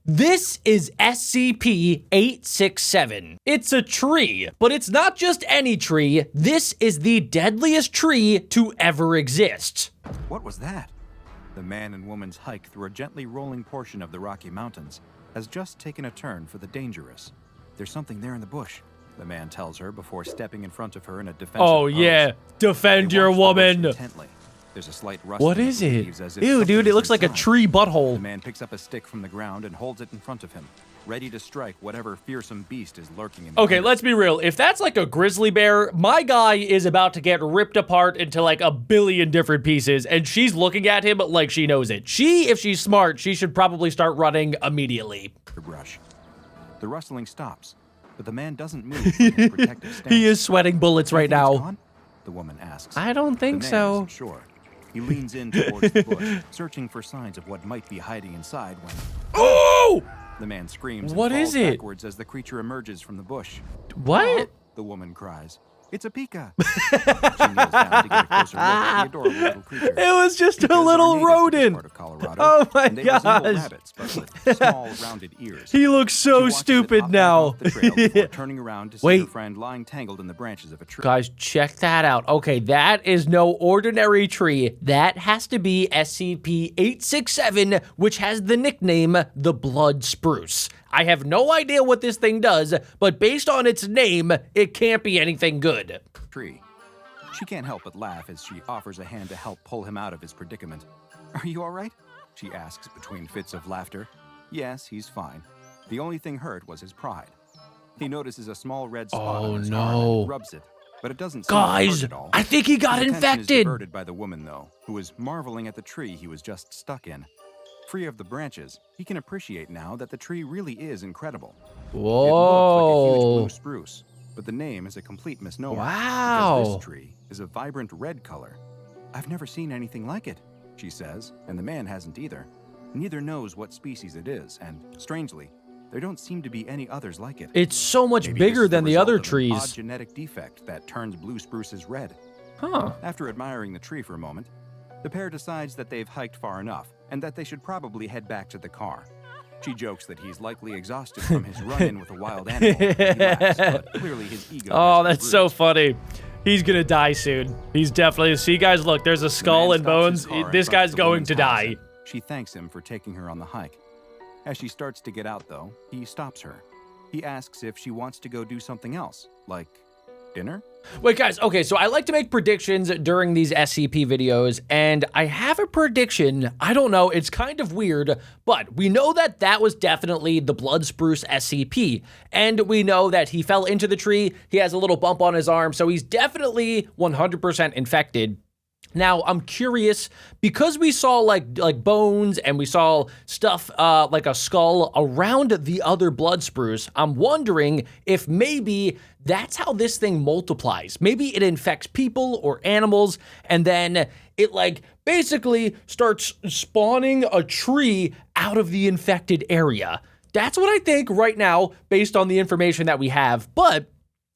This is SCP-867. It's a tree, but it's not just any tree. This is the deadliest tree to ever exist. What was that? The man and woman's hike through a gently rolling portion of the Rocky Mountains has just taken a turn for the dangerous. There's something there in the bush, the man tells her before stepping in front of her in a defensive Oh pose. yeah, defend your woman. There's a slight rustling. What is it? Ew, dude, it looks like a tree butthole. The man picks up a stick from the ground and holds it in front of him, ready to strike whatever fearsome beast is lurking in the Okay, undergrowth. let's be real. If that's like a grizzly bear, my guy is about to get ripped apart into like a billion different pieces, and she's looking at him like she knows it. If she's smart, she should probably start running immediately. The brush. The rustling stops, but the man doesn't move from his protective stance. He is sweating bullets right "You think it's now. gone?" The woman asks. I don't think The man so. isn't sure. He leans in towards the bush, searching for signs of what might be hiding inside when Oh! the man screams and What falls is it? backwards as the creature emerges from the bush. What? The woman cries. It's a pika. She kneels down to get a closer look at the adorable little creature. It was just Pikas a are little native to this rodent. part of Colorado, Oh my and they resemble gosh. rabbits, but with small, rounded ears. He looks She so watches it stupid hop back now. off the trail before turning around to see her Wait. friend lying tangled in the branches of a tree. Guys, check that out. Okay, that is no ordinary tree. That has to be SCP-867, which has the nickname the Blood Spruce. I have no idea what this thing does, but based on its name, it can't be anything good. Tree. She can't help but laugh as she offers a hand to help pull him out of his predicament. Are you all right? She asks between fits of laughter. Yes, he's fine. The only thing hurt was his pride. He notices a small red spot on his arm and rubs it, but it doesn't seem to Guys, hurt at all. I think he got His attention is infected. diverted by the woman, though, who is marveling at the tree he was just stuck in. Free of the branches, he can appreciate now that the tree really is incredible. It looks like a huge Whoa. blue spruce, but the name is a complete misnomer. Wow. Because this tree is a vibrant red color. I've never seen anything like it, she says, and the man hasn't either. Neither knows what species it is, and strangely, there don't seem to be any others like it. It's so much Maybe this bigger is than the result other of an odd trees. genetic defect that turns blue spruces red. Huh. After admiring the tree for a moment, the pair decides that they've hiked far enough and that they should probably head back to the car. She jokes that he's likely exhausted from his run-in with a wild animal. He laughs, but clearly his ego Oh, has been that's so bruised. funny. He's gonna die soon. He's definitely. See, guys, look, there's a The skull man and stops bones. his car in This front of guy's the going woman's to house, die. and she thanks him for taking her on the hike. As she starts to get out, though, he stops her. He asks if she wants to go do something else, like dinner? Wait, guys, okay, so I like to make predictions during these SCP videos, and I have a prediction. I don't know, it's kind of weird, but we know that that was definitely the Blood Spruce SCP, and we know that he fell into the tree, he has a little bump on his arm, so he's definitely 100% infected. Now, I'm curious, because we saw like bones and we saw stuff like a skull around the other blood spruce, I'm wondering if maybe that's how this thing multiplies. Maybe it infects people or animals, and then it like basically starts spawning a tree out of the infected area. That's what I think right now, based on the information that we have, but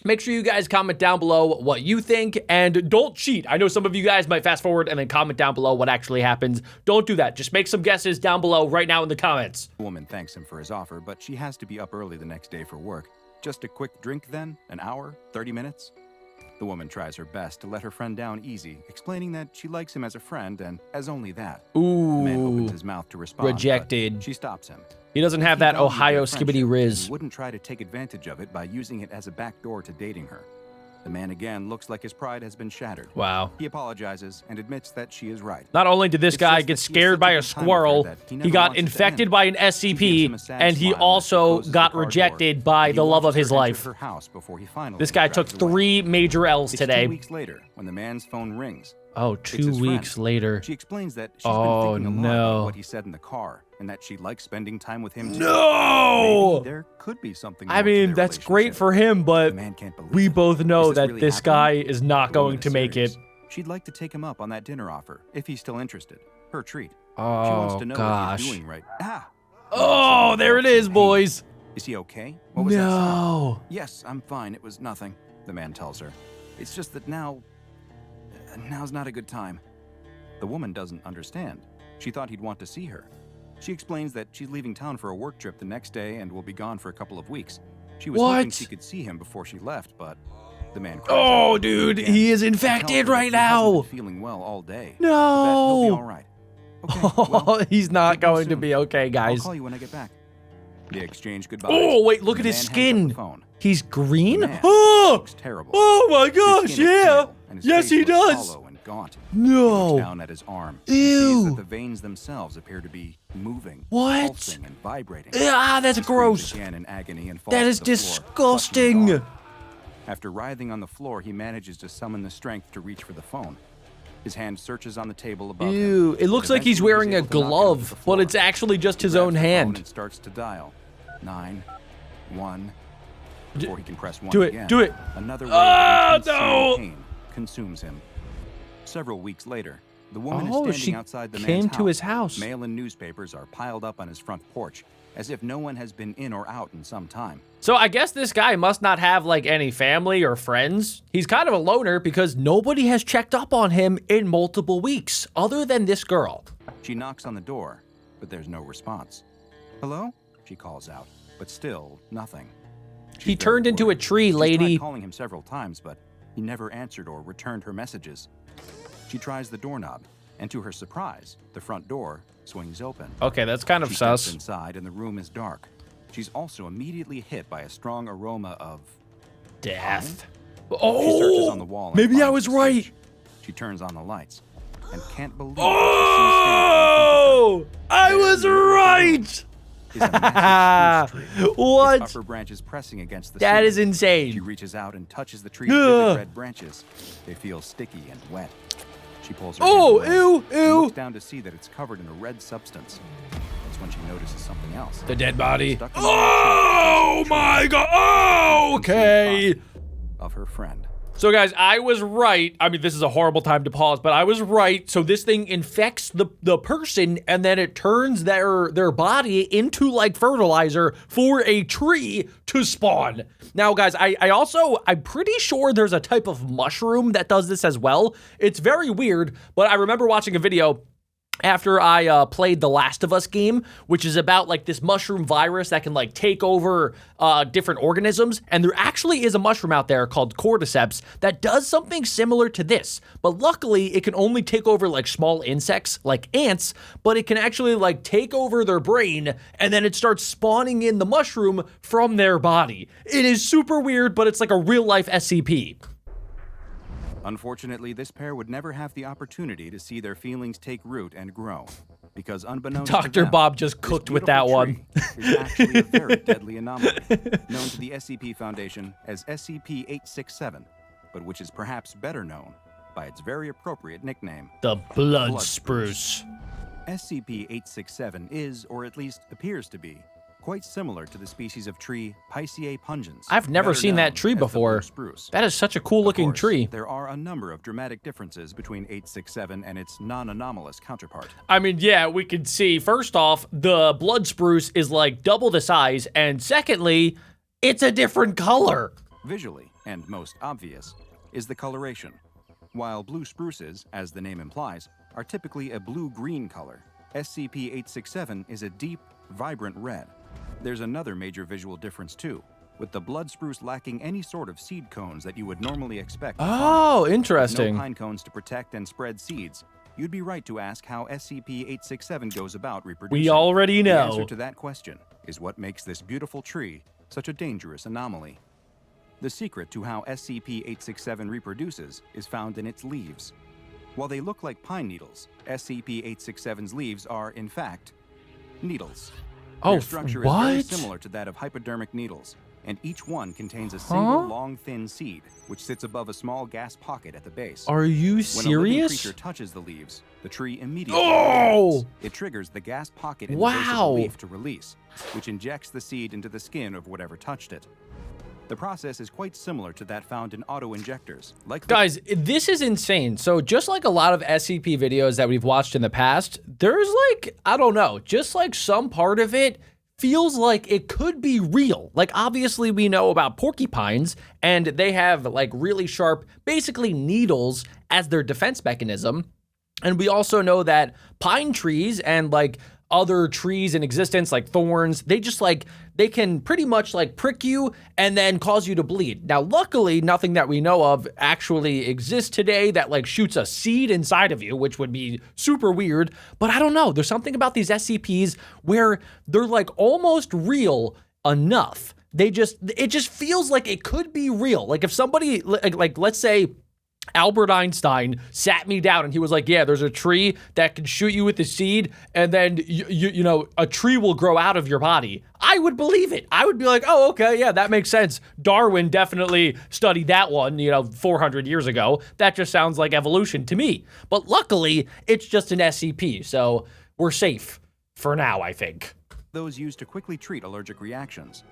make sure you guys comment down below what you think, and don't cheat. I know some of you guys might fast forward and then comment down below what actually happens. Don't do that. Just make some guesses down below right now in the comments. The woman thanks him for his offer, but she has to be up early the next day for work. Just a quick drink then? An hour? 30 minutes? The woman tries her best to let her friend down easy, explaining that she likes him as a friend and as only that. The man opens Ooh, his mouth to respond, but rejected. she stops him. He doesn't have He that valued Ohio their friendship, skibbity riz. He wouldn't try to take advantage of it by using it as a backdoor to dating her. The man again looks like his pride has been shattered. Wow. He apologizes and admits that she is right. Not only did this It's guy just get that he has scared such by a a good time with her squirrel, that he he never got wants it to infected end. by an She gives SCP, him a sad and he smile as she also closes the got car door, rejected by and he the love watches of his her enter life. her house before he finally This guy drives took away. 3 major L's It's today. 2 weeks later when the man's phone rings. Oh, It's 2 his weeks friend. later. She explains that she's Oh, been thinking a lot no. about what he said in the car, and that she likes spending time with him too. No! Maybe there could be something I more to mean, their that's great relationship. for him, The but man can't believe we it. both know Is that really this guy happening? is not The woman going is to make serious. it. She'd like to take him up on that dinner offer, if he's still interested. Her treat. She Oh, wants to know what gosh. he's doing right. Ah! Oh, there it is, boys. Is he okay? What was that sound? No. Yes, I'm fine. It was nothing, the man tells her. It's just that now's not a good time. The woman doesn't understand. She thought he'd want to see her. She explains that she's leaving town for a work trip the next day and will be gone for a couple of weeks. She was hoping she could see him before she left, but the man cries Oh, out, dude, he is infected right now. Feeling well all day. No. He'll be all right. Okay, well, he's not going to be okay, guys. I'll call you when I get back. They exchange goodbyes. Oh, wait, look at his skin. He's green? Looks terrible. Oh my gosh, yeah. Yes, he does. Hollow and gaunt. No. He looks down at his arm. Ew. He sees that the veins themselves appear to be moving, pulsing and vibrating. Ah, that's gross. Again in agony and falls That is to the floor, disgusting. After writhing on the floor, he manages to summon the strength to reach for the phone. His hand searches on the table above him. Ew, it looks like he's wearing a glove, but it's actually just his own hand. And starts to dial 911 before he can press 1 Do it, again. do it. Another wave of intense pain consumes him. Several weeks later, the woman is standing outside the man's house. To his house. Mail and newspapers are piled up on his front porch, as if no one has been in or out in some time. So I guess this guy must not have like any family or friends. He's kind of a loner because nobody has checked up on him in multiple weeks, other than this girl. She knocks on the door, but there's no response. Hello? She calls out, but still nothing. He turned into a tree, lady. She tried calling him several times, but he never answered or returned her messages. She tries the doorknob, and to her surprise, the front door swings open. Okay, that's kind of She sus. steps inside, and the room is dark. She's also immediately hit by a strong aroma of death. She searches on the wall. And Maybe I finds was the right. switch. She turns on the lights and can't believe Oh, I was right. Is a massive spruce tree. What? Its upper branches pressing against the That ceiling. is insane. She reaches out and touches the tree's vivid red branches. They feel sticky and wet. She pulls her hand away ew, and ew. looks down to see that it's covered in a red substance. That's when she notices something else. The dead body. Stuck in the Oh tree. my god. Oh, okay. Of her friend. So guys, I was right. I mean, this is a horrible time to pause, but I was right. So this thing infects the person, and then it turns their body into like fertilizer for a tree to spawn. Now, guys, I'm pretty sure there's a type of mushroom that does this as well. It's very weird, but I remember watching a video after I played the Last of Us game, which is about like this mushroom virus that can like take over different organisms. And there actually is a mushroom out there called cordyceps that does something similar to this. But luckily, it can only take over like small insects like ants, but it can actually like take over their brain and then it starts spawning in the mushroom from their body. It is super weird, but it's like a real life SCP. Unfortunately, this pair would never have the opportunity to see their feelings take root and grow, because unbeknownst to Dr. them, Bob just this cooked with that beautiful one. tree is actually a very deadly anomaly, known to the SCP Foundation as SCP-867, but which is perhaps better known by its very appropriate nickname, The blood spruce. SCP-867 is, or at least appears to be, quite similar to the species of tree Pisceae pungens. I've never better seen that known tree as the before. blue spruce. That is such a cool looking Of course, tree. There are a number of dramatic differences between 867 and its non-anomalous counterpart. I mean, yeah, we can see, first off, the blood spruce is like double the size, and secondly, it's a different color. Visually, and most obvious, is the coloration. While blue spruces, as the name implies, are typically a blue-green color, SCP-867 is a deep, vibrant red. There's another major visual difference too, with the blood spruce lacking any sort of seed cones that you would normally expect. Oh, interesting. No pine cones to protect and spread seeds. You'd be right to ask how SCP-867 goes about reproducing. We already The know. answer to that question is what makes this beautiful tree such a dangerous anomaly. The secret to how SCP-867 reproduces is found in its leaves. While they look like pine needles, SCP-867's leaves are, in fact, needles. Their structure is very similar to that of hypodermic needles, and each one contains a single long, thin seed, which sits above a small gas pocket at the base. Are you When a living serious? creature touches the leaves, the tree immediately Oh! it triggers the gas pocket in the base of the Wow. leaf to release, which injects the seed into the skin of whatever touched it. The process is quite similar to that found in auto-injectors. Guys, this is insane. So just like a lot of SCP videos that we've watched in the past, there's like, I don't know, just like some part of it feels like it could be real. Like obviously we know about porcupines and they have like really sharp, basically needles as their defense mechanism. And we also know that pine trees and like other trees in existence, like thorns. They just like, they can pretty much like prick you and then cause you to bleed. Now, luckily, nothing that we know of actually exists today that like shoots a seed inside of you, which would be super weird. But I don't know. There's something about these SCPs where they're like almost real enough. It just feels like it could be real. Like if somebody, like let's say Albert Einstein sat me down and he was like, yeah, there's a tree that can shoot you with a seed and then, you know, a tree will grow out of your body. I would believe it. I would be like, oh, okay, yeah, that makes sense. Darwin definitely studied that one, you know, 400 years ago. That just sounds like evolution to me. But luckily, it's just an SCP, so we're safe for now, I think. Those used to quickly treat allergic reactions.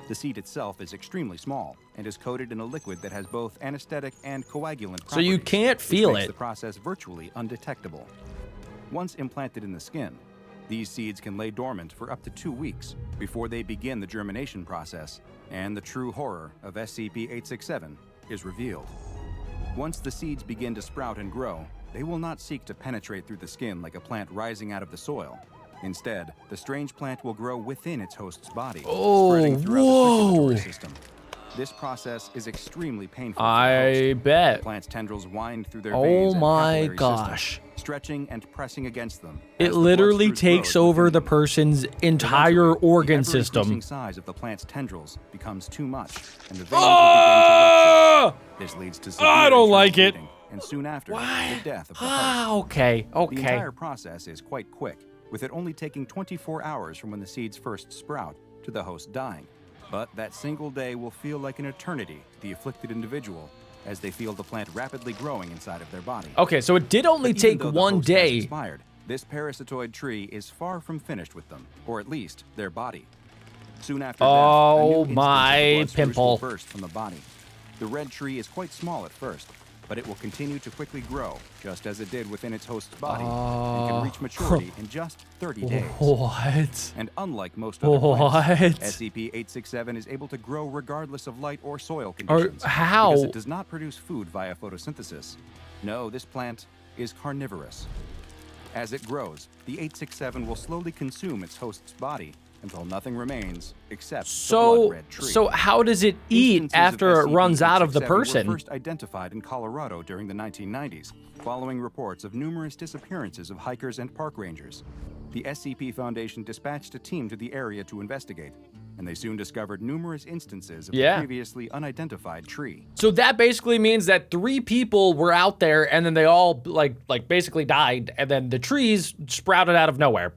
The seed itself is extremely small and is coated in a liquid that has both anesthetic and coagulant properties. So you can't feel which makes it. The process virtually undetectable. Once implanted in the skin, these seeds can lay dormant for up to 2 weeks before they begin the germination process, and the true horror of SCP-867 is revealed. Once the seeds begin to sprout and grow, they will not seek to penetrate through the skin like a plant rising out of the soil. Instead, the strange plant will grow within its host's body, spreading throughout the circulatory system. This process is extremely painful for the host. Bet. The plant's tendrils wind through their Oh veins and my capillary gosh. system, stretching and pressing against them. It literally takes over the person's entire organ system. The increasing size of the plant's tendrils becomes too much, and the veins will begin to rupture. This leads to severe I don't like internal it. bleeding, and soon after, the death of the host. Okay. The entire process is quite quick, with it only taking 24 hours from when the seeds first sprout to the host dying. But that single day will feel like an eternity to the afflicted individual as they feel the plant rapidly growing inside of their body. Okay, so it did only take Even though the 1 host has day. expired, this parasitoid tree is far from finished with them, or at least their body. Soon after death, a new instance of the blood spruce will burst from the body. The red tree is quite small at first, but it will continue to quickly grow, just as it did within its host's body, and can reach maturity in just 30 days. What? And unlike most other plants, What? SCP-867 is able to grow regardless of light or soil conditions. How? Because it does not produce food via photosynthesis. No, this plant is carnivorous. As it grows, the 867 will slowly consume its host's body until nothing remains except the blood-red tree. So how does it eat Instances after of it runs out of the SCP-867 person? were first identified in Colorado during the 1990s, following reports of numerous disappearances of hikers and park rangers. The SCP Foundation dispatched a team to the area to investigate, and they soon discovered numerous instances of the previously unidentified tree. So that basically means that 3 people were out there and then they all like basically died, and then the trees sprouted out of nowhere.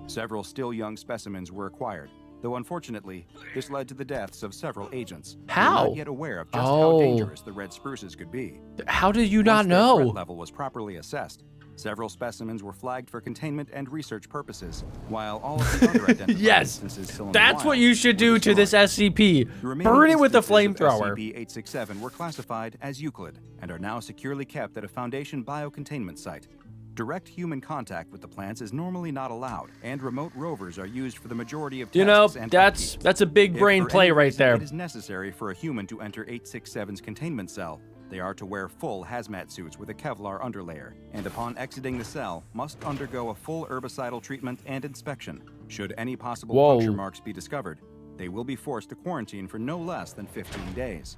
Several still young specimens were acquired, though unfortunately, this led to the deaths of several agents. How? Who were not yet aware of just how dangerous the red spruces could be. How did you not Once their know? threat level was properly assessed, several specimens were flagged for containment and research purposes, while all of the other identified instances still in the That's wild what you should were do to this destroyed. SCP. The remaining Burn it with a instances of flamethrower. SCP-867 were classified as Euclid and are now securely kept at a Foundation biocontainment site. Direct human contact with the plants is normally not allowed, and remote rovers are used for the majority of tests and upkeep. that's a big brain If for play any right reason there. It is necessary for a human to enter 867's containment cell. They are to wear full hazmat suits with a Kevlar underlayer, and upon exiting the cell, must undergo a full herbicidal treatment and inspection. Should any possible puncture marks be discovered, they will be forced to quarantine for no less than 15 days.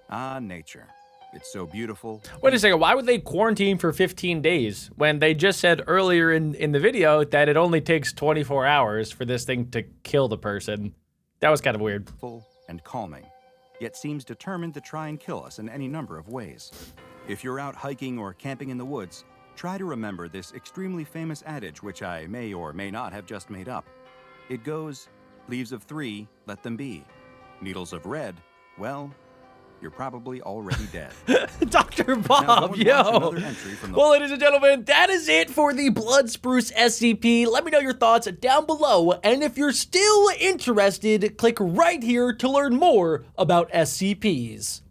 Ah, nature. It's so beautiful. Wait a second, why would they quarantine for 15 days when they just said earlier in the video that it only takes 24 hours for this thing to kill the person? That was kind of weird. Full and calming, yet seems determined to try and kill us in any number of ways. If you're out hiking or camping in the woods, try to remember this extremely famous adage which I may or may not have just made up. It goes, leaves of 3, let them be. Needles of red, well, you're probably already dead. Dr. Bob, yo. Well, ladies and gentlemen, that is it for the Blood Spruce SCP. Let me know your thoughts down below. And if you're still interested, click right here to learn more about SCPs.